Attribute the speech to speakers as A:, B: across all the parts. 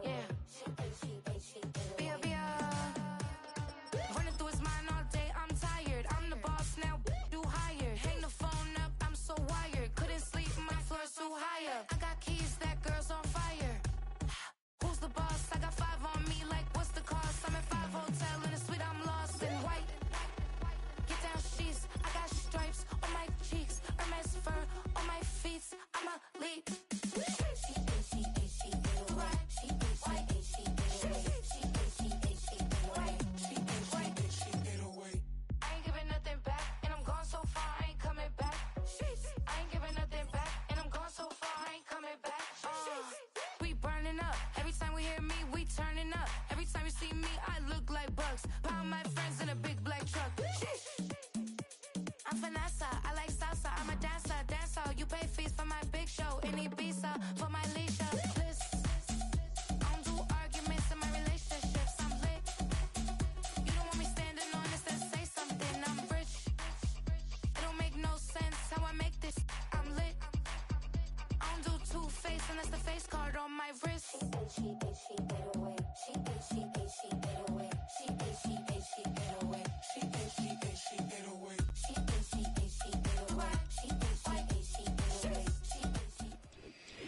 A: Yeah. Running through his mind all day, I'm tired. I'm the boss now, do higher. Hang the phone up, I'm so wired. Couldn't sleep, my floor's too high up. I got keys, that girl's on fire. Who's the boss? I got 5 on me, like what's the cost? I'm at 5 hotel in a suite, I'm lost in white. Get down sheets, I got stripes on my cheeks. Hermes fur on my feet, I'm a lead. Pound my friends in a big black truck. I'm Vanessa, I like salsa. I'm a dancer, dance all. You pay fees for my big show in Ibiza for my leisure. I don't do arguments in my relationships. I'm lit. You don't want me standing on this and say something. I'm rich. It don't make no sense how I make this. I'm lit. I don't do two-face unless the face card on my wrist. She get away. She get away.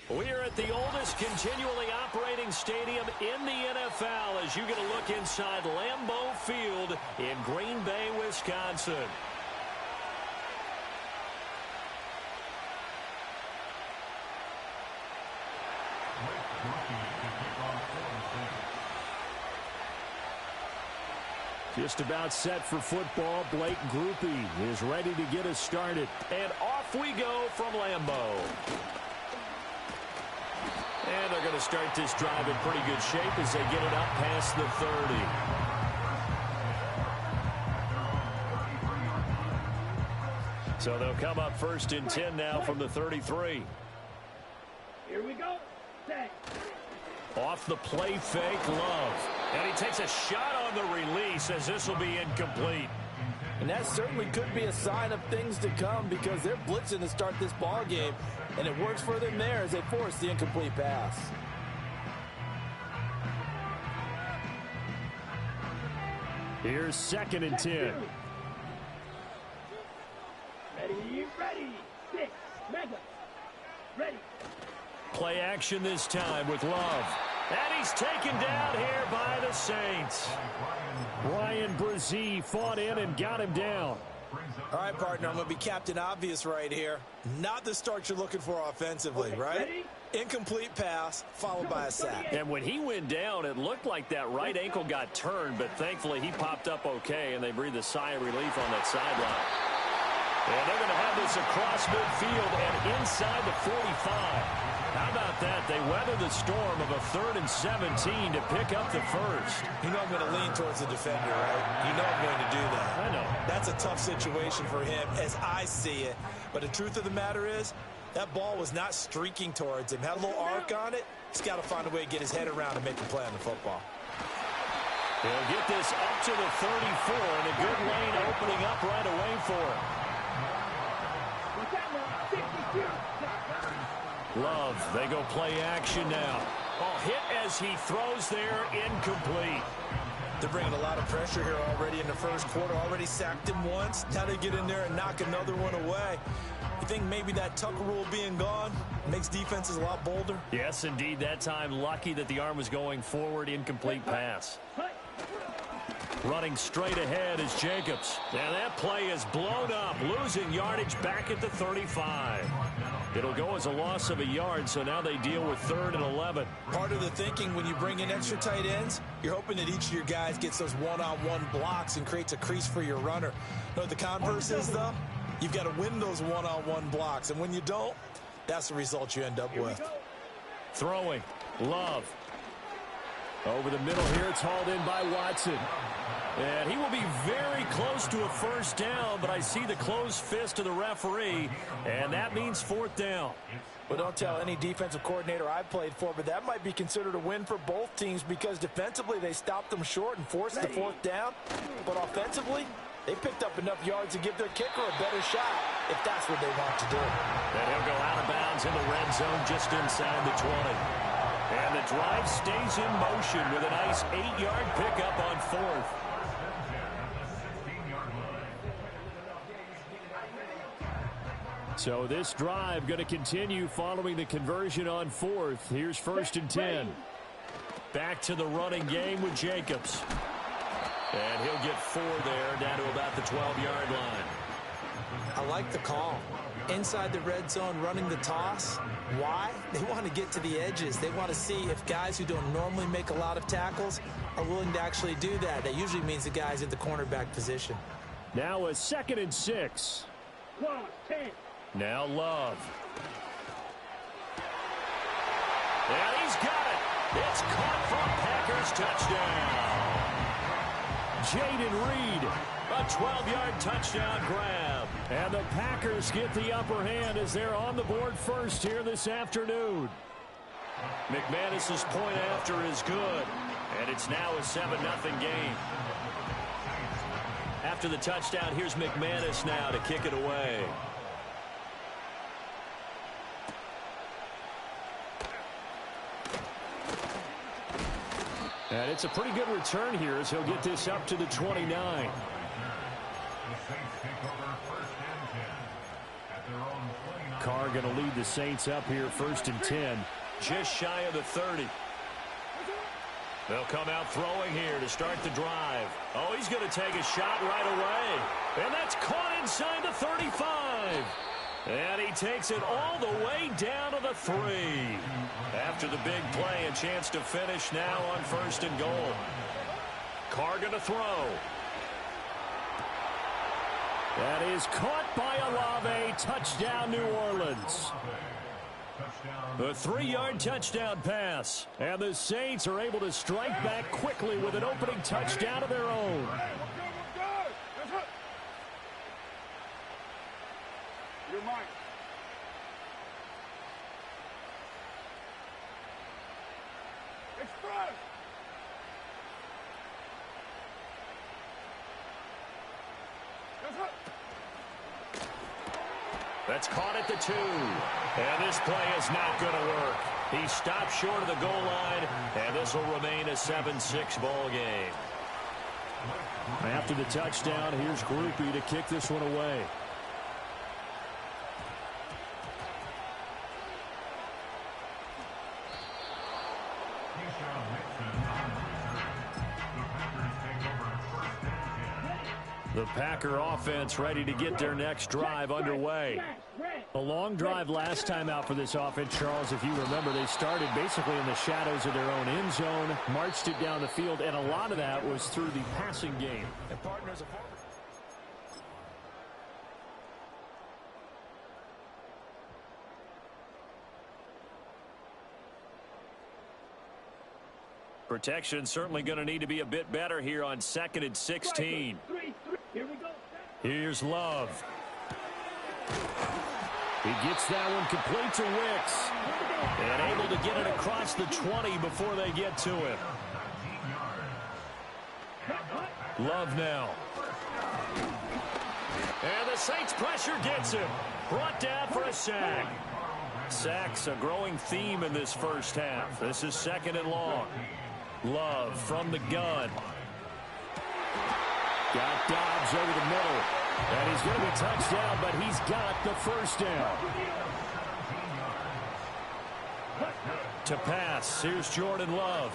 B: We are at the oldest continually operating stadium in the NFL as you get a look inside Lambeau Field in Green Bay, Wisconsin. Just about set for football. Blake Groupie is ready to get us started. And off we go from Lambeau. And they're going to start this drive in pretty good shape as they get it up past the 30. So they'll come up 1st and 10 now from the 33.
C: Here we go. Set.
B: Off the play fake, Love. And he takes a shot on the release as this will be incomplete.
D: And that certainly could be a sign of things to come because they're blitzing to start this ball game, and it works for them there as they force the incomplete pass.
B: Here's 2nd and 10.
C: Ready. 6. Mega. Ready.
B: Play action this time with Love. And he's taken down here by the Saints. Ryan Brzee fought in and got him down.
D: All right, partner, I'm going to be Captain Obvious right here. Not the start you're looking for offensively, right? Incomplete pass followed by a sack.
B: And when he went down, it looked like that right ankle got turned, but thankfully he popped up okay, and they breathed a sigh of relief on that sideline. And they're going to have this across midfield and inside the 45. How about that? They weather the storm of a 3rd and 17 to pick up the first.
D: You know I'm going to lean towards the defender, right? You know I'm going to do that.
B: I know.
D: That's a tough situation for him as I see it. But the truth of the matter is, that ball was not streaking towards him. Had a little arc on it. He's got to find a way to get his head around and make a play on the football.
B: They'll get this up to the 34, and a good lane opening up right away for him. Love, they go play action now. Ball hit as he throws there, incomplete.
D: They're bringing a lot of pressure here already in the first quarter. Already sacked him once. Now they get in there and knock another one away. You think maybe that tuck rule being gone makes defenses a lot bolder?
B: Yes, indeed. That time, lucky that the arm was going forward, incomplete pass. Running straight ahead is Jacobs. And that play is blown up, losing yardage back at the 35. It'll go as a loss of a yard, so now they deal with 3rd and 11.
D: Part of the thinking when you bring in extra tight ends, you're hoping that each of your guys gets those one-on-one blocks and creates a crease for your runner. You know what the converse is, though? You've got to win those one-on-one blocks, and when you don't, that's the result you end up with.
B: Throwing, Love. Over the middle here, it's hauled in by Watson. And he will be very close to a first down, but I see the closed fist of the referee, and that means 4th down.
D: Well, don't tell any defensive coordinator I played for, but that might be considered a win for both teams because defensively they stopped them short and forced the 4th down. But offensively, they picked up enough yards to give their kicker a better shot if that's what they want to do.
B: And he'll go out of of bounds in the red zone just inside the 20. And the drive stays in motion with a nice 8-yard pickup on fourth. So this drive going to continue following the conversion on fourth. Here's 1st and 10. Back to the running game with Jacobs. And he'll get 4 there, down to about the 12-yard line.
D: I like the call. Inside the red zone, running the toss. Why? They want to get to the edges. They want to see if guys who don't normally make a lot of tackles are willing to actually do that. That usually means the guy's in the cornerback position.
B: Now a 2nd and 6.
C: 10.
B: Now Love. And he's got it. It's caught for a Packers touchdown. Jaden Reed, a 12-yard touchdown grab. And the Packers get the upper hand as they're on the board first here this afternoon. McManus's point after is good. And it's now a 7-0 game. After the touchdown, here's McManus now to kick it away. And it's a pretty good return here as he'll get this up to the 29. Carr going to lead the Saints up here 1st and 10. Just shy of the 30. They'll come out throwing here to start the drive. Oh, he's going to take a shot right away. And that's caught inside the 35. And he takes it all the way down to the 3. After the big play, a chance to finish now on 1st and goal. Carr going to throw. That is caught by Olave. Touchdown, New Orleans. A 3-yard touchdown pass. And the Saints are able to strike back quickly with an opening touchdown of their own.
C: You're mine. Express.
B: That's caught at the 2. And this play is not going to work. He stopped short of the goal line, and this will remain a 7-6 ball game. After the touchdown, here's Groupie to kick this one away. The Packer offense ready to get their next drive underway. A long drive last time out for this offense, Charles. If you remember, they started basically in the shadows of their own end zone, marched it down the field, and a lot of that was through the passing game. And partners of protection certainly going to need to be a bit better here on 2nd and 16.
C: Here we go.
B: Here's Love. He gets that one complete to Wicks. And able to get it across the 20 before they get to him. Love now. And the Saints pressure gets him. Brought down for a sack. Sacks a growing theme in this first half. This is 2nd and long. Love from the gun. Got Dobbs over the middle. And he's going to be touched down, but he's got the first down. To pass, here's Jordan Love.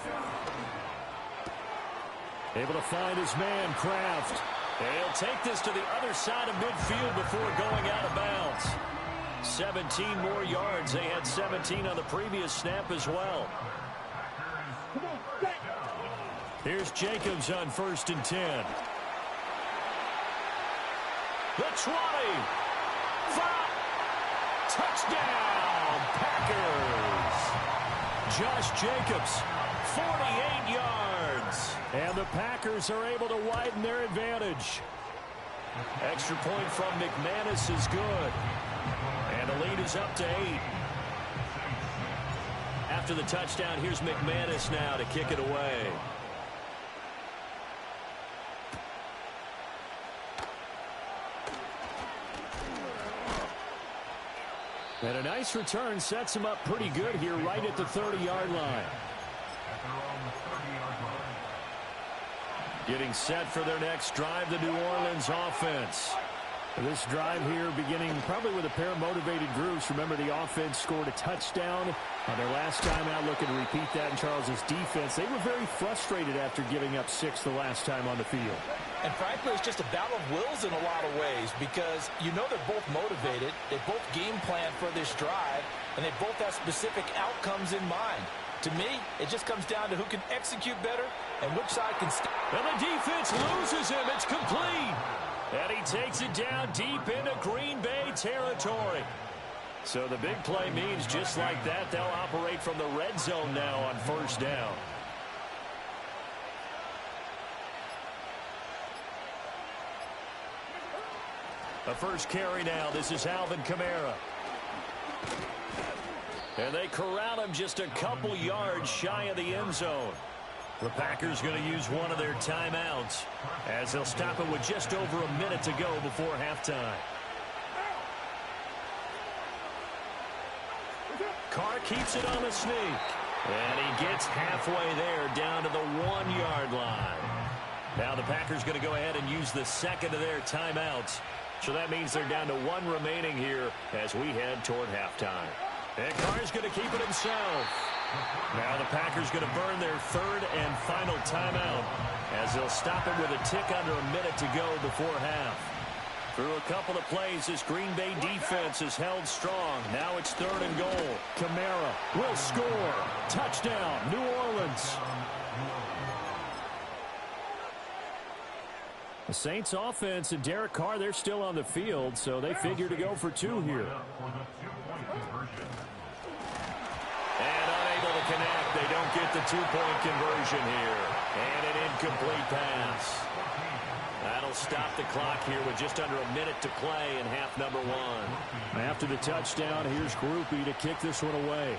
B: Able to find his man, Kraft. And he'll take this to the other side of midfield before going out of bounds. 17 more yards. They had 17 on the previous snap as well. Here's Jacobs on 1st and 10. The 20. 5. Touchdown, Packers. Josh Jacobs, 48 yards. And the Packers are able to widen their advantage. Extra point from McManus is good. And the lead is up to 8. After the touchdown, here's McManus now to kick it away. And a nice return sets him up pretty good here right at the 30-yard line. Getting set for their next drive, the New Orleans offense. This drive here beginning probably with a pair of motivated groups. Remember, the offense scored a touchdown on their last time out. Looking to repeat that in Charles's defense. They were very frustrated after giving up 6 the last time on the field. And frankly, it's just a battle of wills in a lot of ways because you know they're both motivated. They both game plan for this drive, and they both have specific outcomes in mind. To me, it just comes down to who can execute better and which side can stop. And the defense loses him. It's complete. And he takes it down deep into Green Bay territory. So the big play means just like that, they'll operate from the red zone now on first down. The first carry now. This is Alvin Kamara. And they corral him just a couple yards shy of the end zone. The Packers going to use one of their timeouts as they'll stop it with just over a minute to go before halftime. Carr keeps it on a sneak. And he gets halfway there down to the 1-yard line. Now the Packers going to go ahead and use the second of their timeouts. So that means they're down to 1 remaining here as we head toward halftime. And Carr's going to keep it himself. Now the Packers going to burn their third and final timeout as they'll stop it with a tick under a minute to go before half. Through a couple of plays, this Green Bay defense is held strong. Now it's 3rd and goal. Kamara will score. Touchdown, New Orleans. The Saints offense and Derek Carr, they're still on the field, so they figure to go for 2 here. And unable to connect. They don't get the 2-point conversion here. And an incomplete pass. That'll stop the clock here with just under a minute to play in half number 1. After the touchdown, here's Groupie to kick this one away.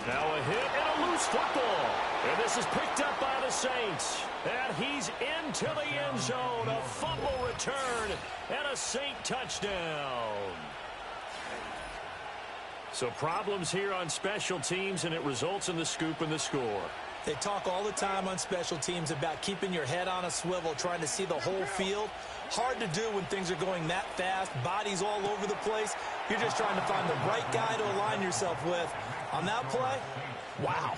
B: Now a hit and a loose football. And this is picked up by the Saints. And he's into the end zone. A fumble return and a Saint touchdown. So problems here on special teams, and it results in the scoop and the score.
D: They talk all the time on special teams about keeping your head on a swivel, trying to see the whole field. Hard to do when things are going that fast, bodies all over the place. You're just trying to find the right guy to align yourself with. On that play, wow.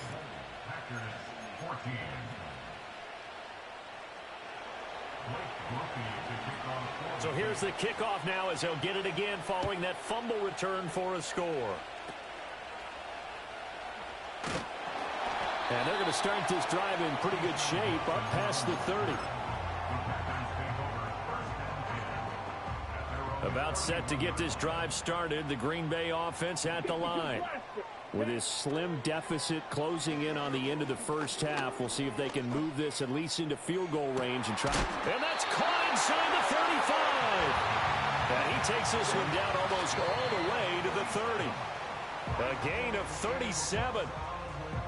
B: So here's the kickoff now as they'll get it again following that fumble return for a score. And they're going to start this drive in pretty good shape up past the 30. About set to get this drive started, the Green Bay offense at the line. With his slim deficit closing in on the end of the first half, we'll see if they can move this at least into field goal range and try. And that's caught inside the 35. And he takes this one down almost all the way to the 30. A gain of 37.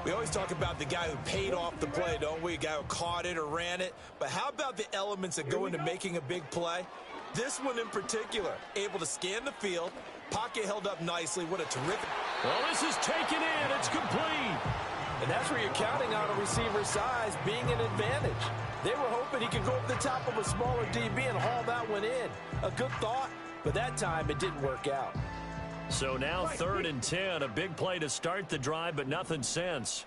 D: We always talk about the guy who paid off the play, don't we? A guy who caught it or ran it. But how about the elements that go into making a big play? This one in particular, able to scan the field, pocket held up nicely. What a terrific.
B: Well, this is taken in. It's complete.
E: And that's where you're counting on a receiver's size being an advantage. They were hoping he could go up the top of a smaller DB and haul that one in. A good thought, but that time it didn't work out.
B: So now 3rd and 10, a big play to start the drive, but nothing since.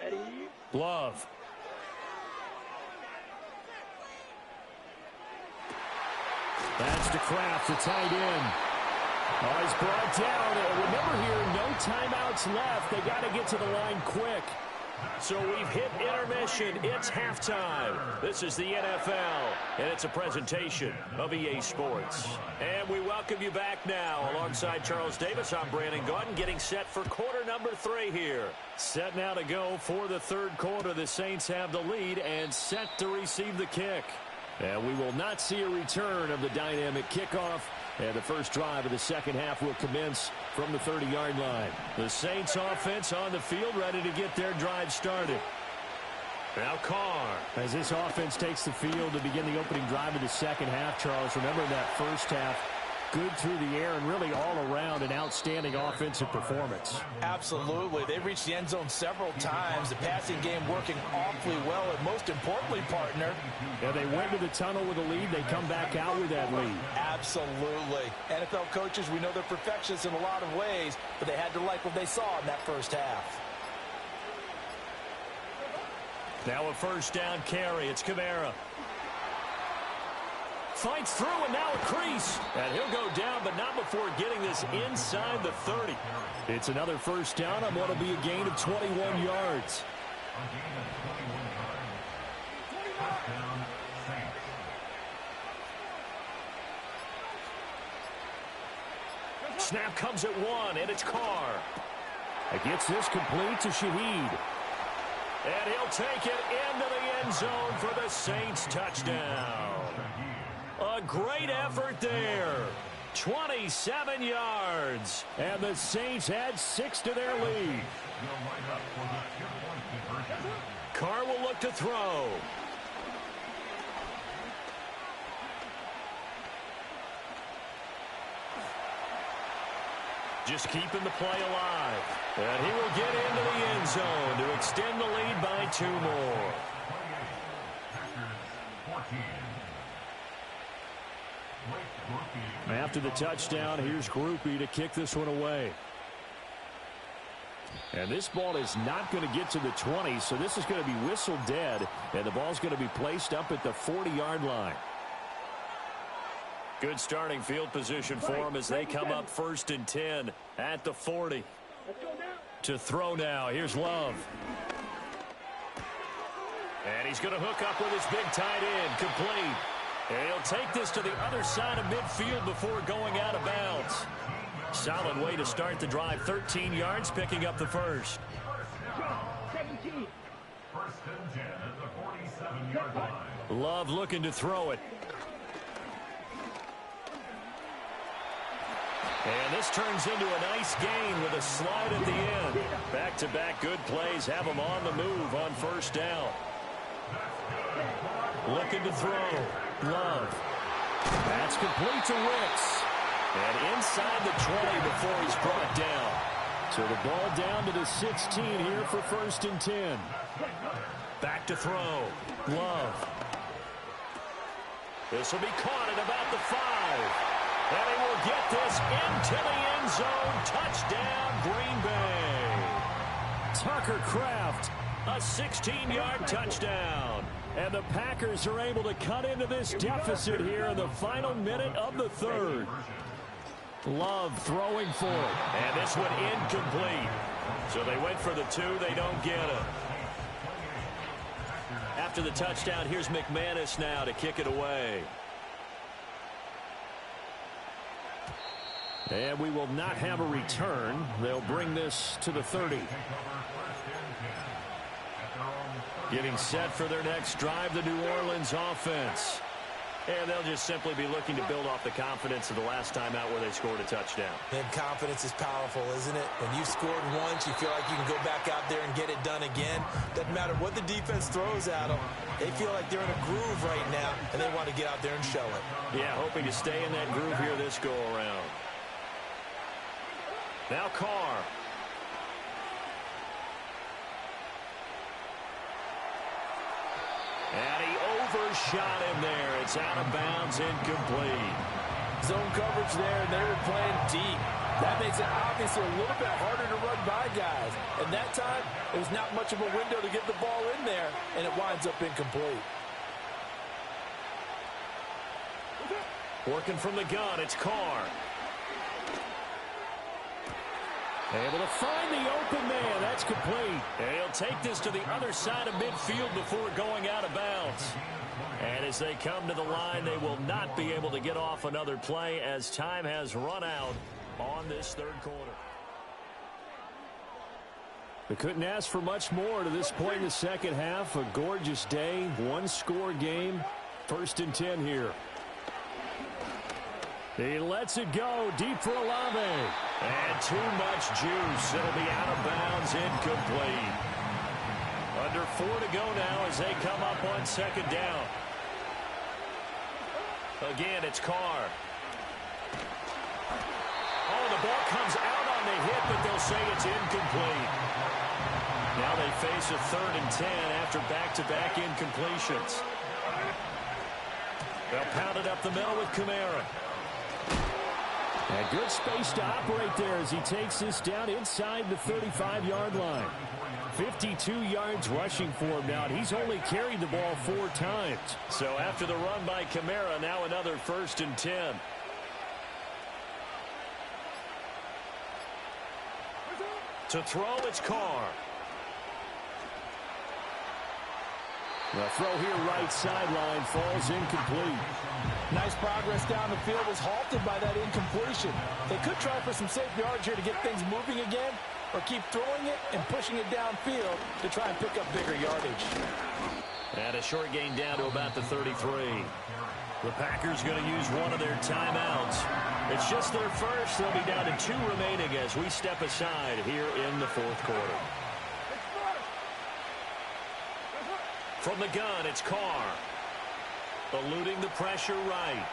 C: Ready?
B: Love. That's to Kraft, the tight end. Oh, he's brought down. Remember here, no timeouts left. They got to get to the line quick. So we've hit intermission. It's halftime. This is the NFL, and it's a presentation of EA Sports. And we welcome you back now. Alongside Charles Davis, I'm Brandon Gordon, getting set for quarter number 3 here. Set now to go for the 3rd quarter. The Saints have the lead and set to receive the kick. And we will not see a return of the dynamic kickoff. And the first drive of the second half will commence from the 30-yard line. The Saints offense on the field ready to get their drive started. Now Carr.
F: As this offense takes the field to begin the opening drive of the second half, Charles, remember that first half, good through the air and really all around an outstanding offensive performance.
D: Absolutely. They reached the end zone several times. The passing game working awfully well. And most importantly, partner,
F: yeah, they went to the tunnel with a lead. They come back out with that lead.
D: Absolutely. NFL coaches, we know they're perfectionists in a lot of ways, but they had to like what they saw in that first half.
B: Now a first down carry. It's Kamara. Fights through and now a crease. And he'll go down, but not before getting this inside the 30.
F: It's another first down on what will be a gain of 21 yards.
B: Snap comes at 1, and it's Carr.
F: It gets this complete to Shaheed.
B: And he'll take it into the end zone for the Saints touchdown. A great effort there. 27 yards. And the Saints add 6 to their lead. Carr will look to throw. Just keeping the play alive. And he will get into the end zone to extend the lead by 2 more.
F: After the touchdown, here's Groupie to kick this one away. And this ball is not going to get to the 20, so this is going to be whistled dead, and the ball's going to be placed up at the 40-yard line.
B: Good starting field position for them as they come up 1st and 10 at the 40. To throw now. Here's Love. And he's going to hook up with his big tight end. Complete. And he'll take this to the other side of midfield before going out of bounds. Solid way to start the drive. 13 yards, picking up the first.
C: 17.
B: Love looking to throw it. And this turns into a nice gain with a slide at the end. Back-to-back good plays have them on the move on first down. Looking to throw. Love. That's complete to Wicks. And inside the 20 before he's brought down.
F: So the ball down to the 16 here for 1st and 10.
B: Back to throw. Love. This will be caught at about the 5. And he will get this into the end zone. Touchdown, Green Bay.
F: Tucker Kraft,
B: a 16-yard touchdown.
F: And the Packers are able to cut into this deficit here in the final minute of the 3rd. Love throwing for it.
B: And this one incomplete. So they went for the 2. They don't get it. After the touchdown, here's McManus now to kick it away.
F: And we will not have a return. They'll bring this to the 30.
B: Getting set for their next drive, the New Orleans offense. And they'll just simply be looking to build off the confidence of the last time out where they scored a touchdown.
D: And confidence is powerful, isn't it? When you've scored once, you feel like you can go back out there and get it done again. Doesn't matter what the defense throws at them. They feel like they're in a groove right now, and they want to get out there and show it.
B: Yeah, hoping to stay in that groove here this go-around. Now Carr. And he overshot him there. It's out of bounds, incomplete.
E: Zone coverage there, and they were playing deep. That makes it obviously a little bit harder to run by guys. And that time, there's not much of a window to get the ball in there, and it winds up incomplete.
B: Working from the gun, it's Carr.
F: Able to find the open man. That's complete.
B: And he'll take this to the other side of midfield before going out of bounds. And as they come to the line, they will not be able to get off another play as time has run out on this 3rd quarter.
F: They couldn't ask for much more to this point in the second half. A gorgeous day, 1-score game. 1st and 10 here. He lets it go deep for Olave.
B: And too much juice. It'll be out of bounds, incomplete. Under 4 to go now as they come up on second down. Again, it's Carr. Oh, the ball comes out on the hit, but they'll say it's incomplete. Now they face a 3rd and 10 after back-to-back incompletions. They'll pound it up the middle with Kamara.
F: And good space to operate there as he takes this down inside the 35-yard line. 52 yards rushing for him now. And he's only carried the ball 4 times.
B: So after the run by Kamara, now another 1st and 10. To throw, it's Carr.
F: The throw here right sideline falls incomplete.
E: Nice progress down the field was halted by that incompletion. They could try for some safe yards here to get things moving again, or keep throwing it and pushing it downfield to try and pick up bigger yardage.
B: And a short gain down to about the 33. The Packers going to use one of their timeouts. It's just their first. They'll be down to 2 remaining as we step aside here in the 4th quarter. From the gun, it's Carr. Eluding the pressure right.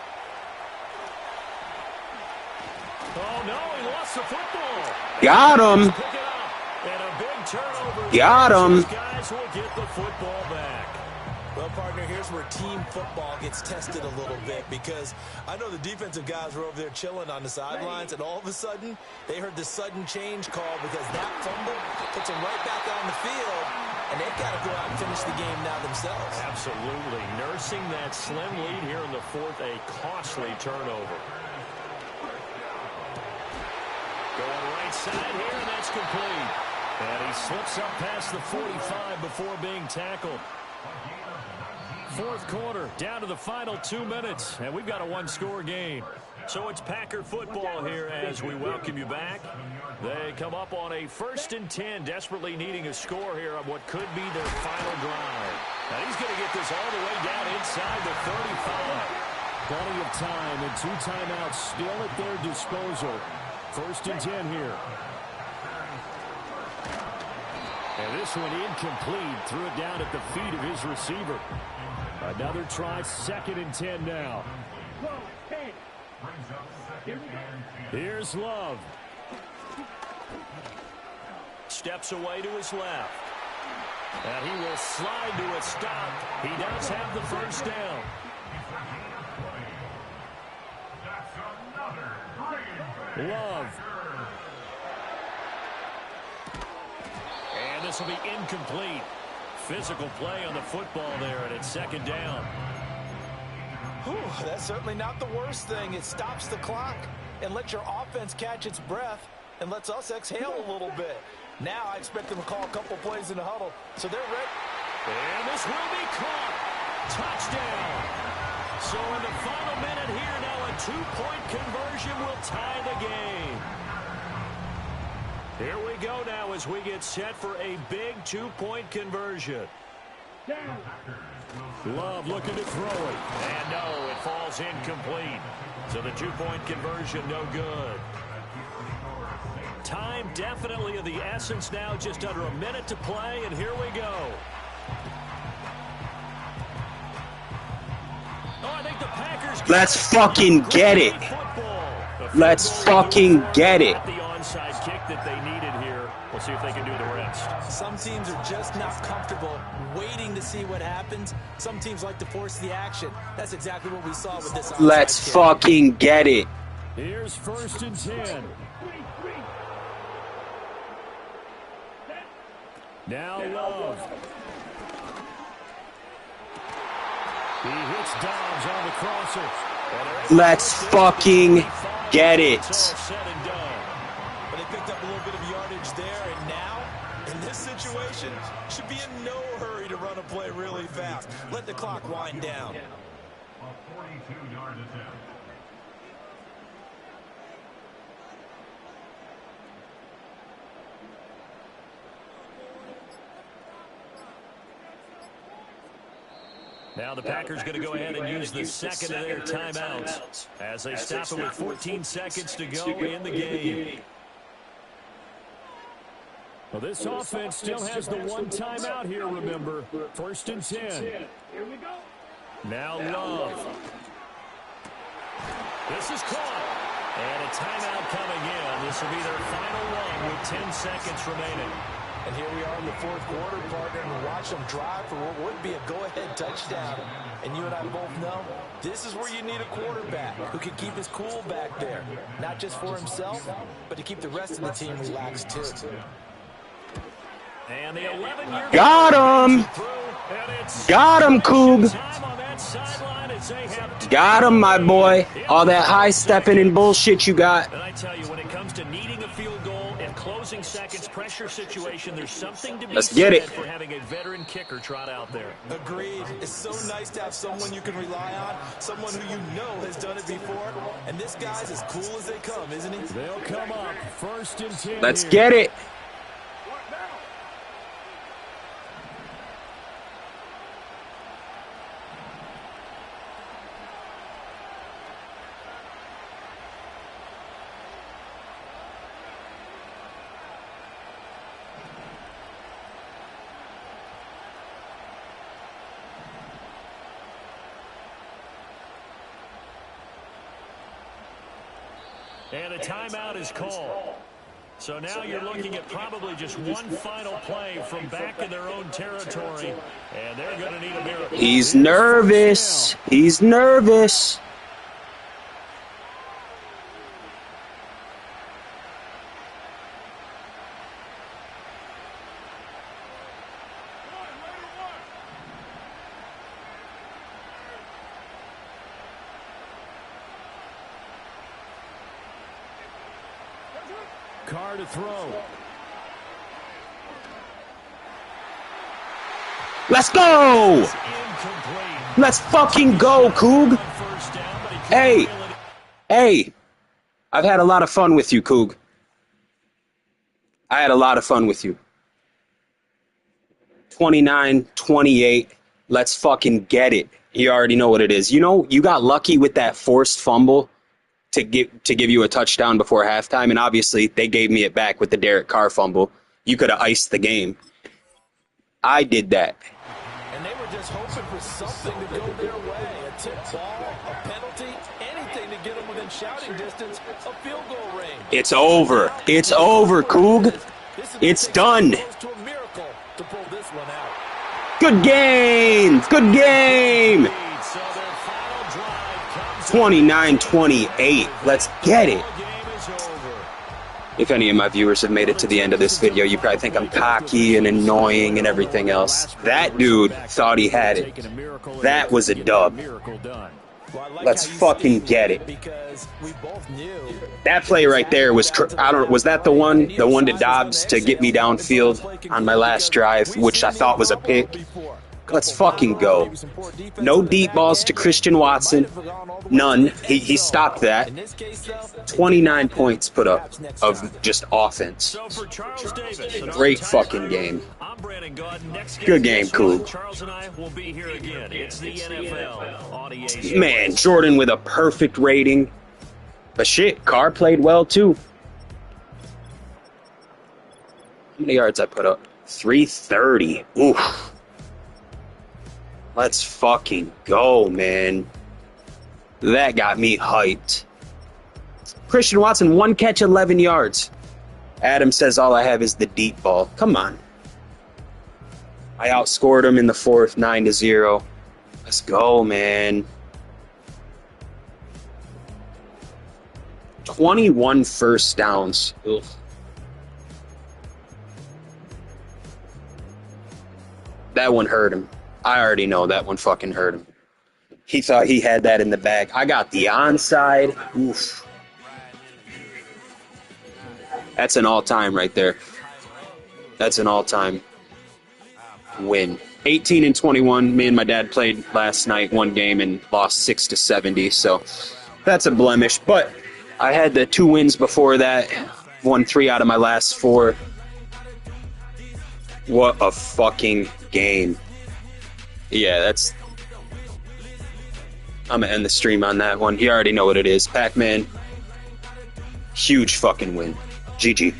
B: Oh, no, he lost the football.
G: Got him.
B: Pick it up. And a big turnover.
G: Got him.
B: These guys will get the football back.
D: Well, partner, here's where team football gets tested a little bit, because I know the defensive guys were over there chilling on the sidelines, and all of a sudden, they heard the sudden change call because that fumble puts them right back on the field, and they've got to go out and finish the game now themselves.
B: Absolutely. Nursing that slim lead here in the 4th, a costly turnover. Going right side here, and that's complete. And he slips up past the 45 before being tackled. 4th quarter, down to the final 2 minutes, and we've got a 1-score game. So it's Packer football here as we welcome you back. They come up on a 1st and 10, desperately needing a score here on what could be their final drive. Now he's going to get this all the way down inside the 35.
F: Plenty of time and 2 timeouts still at their disposal. 1st and 10 here. And this one incomplete. Threw it down at the feet of his receiver. Another try, 2nd and 10 now. Here's Love.
B: Steps away to his left. And he will slide to a stop. He does have the 1st down.
F: Love.
B: And this will be incomplete. Physical play on the football there, and it's 2nd down.
E: Whew, that's certainly not the worst thing. It stops the clock and lets your offense catch its breath and lets us exhale a little bit. Now I expect them to call a couple plays in the huddle, so they're ready.
B: And this will be caught. Touchdown. So in the final minute here, now a 2-point conversion will tie the game. Here we go now as we get set for a big 2-point conversion.
F: Love looking to throw it.
B: And no, it falls incomplete. So the 2-point conversion no good. Time definitely of the essence now, just under a minute to play, and here we go. Oh, I think the Packers
G: Let's fucking get it. Let's fucking get it.
B: The onside kick that they needed here. We'll see if they can do the rest.
D: Some teams are just not comfortable waiting to see what happens. Some teams like to force the action. That's exactly what we saw with this onside
G: Let's
D: kick.
G: fucking get it.
F: Here's 1st and 10. Now Love. He hits Dobbs on the crosser.
G: Let's fucking get it.
D: But they picked up a little bit of yardage there, and now, in this situation, should be in no hurry to run a play really fast. Let the clock wind down.
C: A 42-yard attempt.
B: Now the Packers going to go ahead and use the 2nd of their timeouts as they stop it with 14 seconds to go in the game.
F: Well, this offense still has the one timeout here, remember. 1st and 10. Now Love. This is caught. And a timeout coming in. This will be their final one with 10 seconds remaining.
E: And here we are in the 4th quarter, partner, and watch them drive for what would be a go-ahead touchdown. And you and I both know this is where you need a quarterback who can keep his cool back there. Not just for himself, but to keep the rest of the team relaxed too.
F: And the 11-year
G: Got him! Got him, Coug! Got him, my boy. All that high-stepping and bullshit you got.
F: And I tell you, when it comes to needing a field goal and closing seconds pressure situation, there's something to be said for having a veteran kicker trot out there.
D: Agreed. It's so nice to have someone you can rely on, someone who you know has done it before. And this guy's as cool as they come, isn't he?
F: They'll come up 1st and 10.
G: Let's get it.
F: And a timeout is called. So now you're looking at probably just one final play from back in their own territory. And they're going to need a miracle.
G: He's nervous. He's nervous.
F: Carr to throw.
G: Let's go! Let's fucking go, Coug! Hey! Hey! I've had a lot of fun with you, Coug. I had a lot of fun with you. 29-28. Let's fucking get it. You already know what it is. You know, you got lucky with that forced fumble to give you a touchdown before halftime, and obviously they gave me it back with the Derek Carr fumble. You could have iced the game. I did that.
E: And they were just hoping for something to go their way. A tip ball, a penalty, anything to get them within shouting distance of field goal range.
G: It's over. It's over, Coug. It's done. Good game. Good game. 29-28. Let's get it. If any of my viewers have made it to the end of this video, you probably think I'm cocky and annoying and everything else. That dude thought he had it. That was a dub. Let's fucking get it. That play right there was, was that the one to Dobbs to get me downfield on my last drive, which I thought was a pick? Let's fucking go. No deep balls to Christian Watson. None. He stopped that. 29 points put up of just offense. Great fucking game. Good game, Coug. Man, Jordan with a perfect rating. But shit, Carr played well too. How many yards I put up? 330. Oof. Let's fucking go, man. That got me hyped. Christian Watson, 1 catch, 11 yards. Adam says all I have is the deep ball. Come on. I outscored him in the 4th, 9-0. Let's go, man. 21 first downs. Ugh. That one hurt him. I already know that one fucking hurt him. He thought he had that in the bag. I got the onside. Oof. That's an all-time right there. That's an all-time win. 18-21. Me and my dad played last night, one game, and lost 6-70. So that's a blemish. But I had the 2 wins before that. Won 3 out of my last 4. What a fucking game. Yeah, that's... I'm going to end the stream on that one. You already know what it is. Pac-Man, huge fucking win. GG.